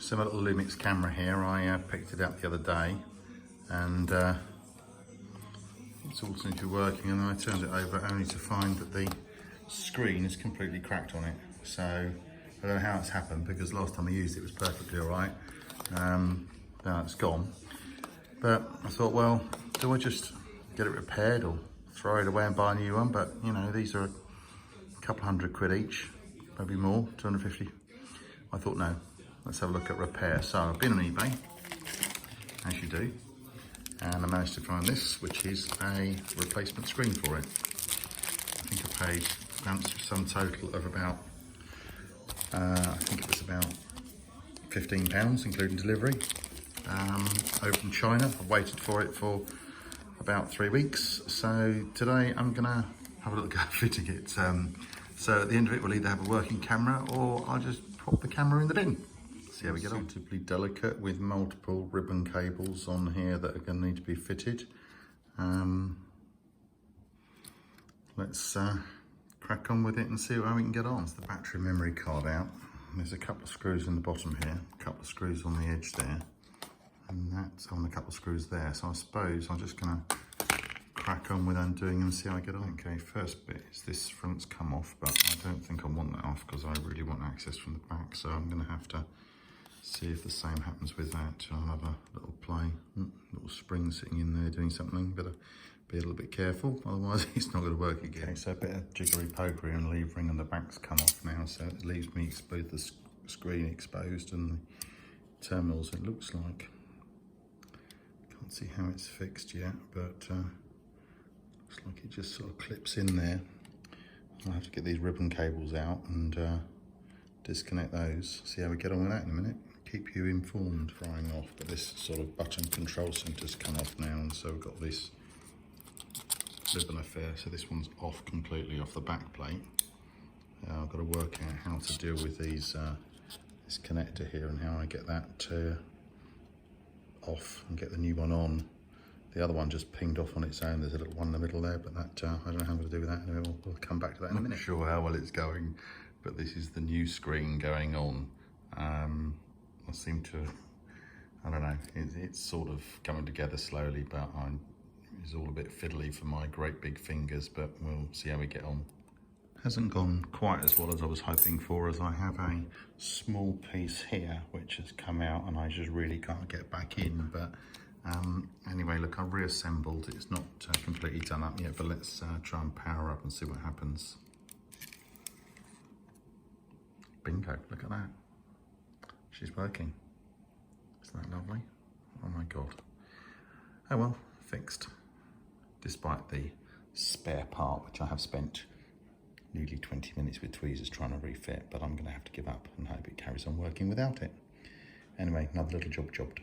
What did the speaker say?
So my little LUMIX camera here, I picked it up the other day, and it's all seems to be working, and then I turned it over only to find that the screen is completely cracked on it. So I don't know how it's happened, because last time I used it was perfectly all right. Now it's gone. But I thought, well, do I just get it repaired or throw it away and buy a new one? But you know, these are a couple £100 each, maybe more, 250. I thought, no, let's have a look at repair. So I've been on eBay, as you do, and I managed to find this, which is a replacement screen for it. I think I paid some total of about, I think it was about £15, including delivery, over from China. I've waited for it for about 3 weeks. So today I'm gonna have a look at fitting it. So at the end of it, we'll either have a working camera or I'll just pop the camera in the bin. See how we get on. Suitably delicate with multiple ribbon cables on here that are going to need to be fitted. Let's crack on with it and see how we can get on. It's the battery memory card out. There's a couple of screws in the bottom here, a couple of screws on the edge there, and that's on a couple of screws there. So I suppose I'm just going to crack on with undoing them and see how I get on. Okay, first bit is this front's come off, but I don't think I want that off because I really want access from the back, so I'm going to have to see if the same happens with that. I'll have a little play, little spring sitting in there doing something, better be a little bit careful, otherwise it's not going to work again. Okay, so a bit of jiggery pokery and levering, and the back's come off now, so it leaves me exposed, the screen exposed and the terminals, it looks like. Can't see how it's fixed yet, but looks like it just sort of clips in there. I'll have to get these ribbon cables out and disconnect those. See how we get on with that in a minute. Keep you informed. Frying off, but this sort of button control centre's come off now, and so we've got this ribbon affair. So this one's off completely off the back plate. I've got to work out how to deal with these this connector here and how I get that off and get the new one on. The other one just pinged off on its own. There's a little one in the middle there, but that I don't know how I'm going to do with that. Anyway, we'll come back to that in a minute. Not sure how well it's going, but this is the new screen going on. I seem to, I don't know, it's sort of coming together slowly, but it's all a bit fiddly for my great big fingers, but we'll see how we get on. Hasn't gone quite as well as I was hoping for, as I have a small piece here which has come out and I just really can't get back in. But anyway, look, I've reassembled. It's not completely done up yet, but let's try and power up and see what happens. Bingo, look at that. She's working. Isn't that lovely? Oh my God. Oh well, fixed. Despite the spare part, which I have spent nearly 20 minutes with tweezers trying to refit, but I'm gonna have to give up and hope it carries on working without it. Anyway, another little job jobbed.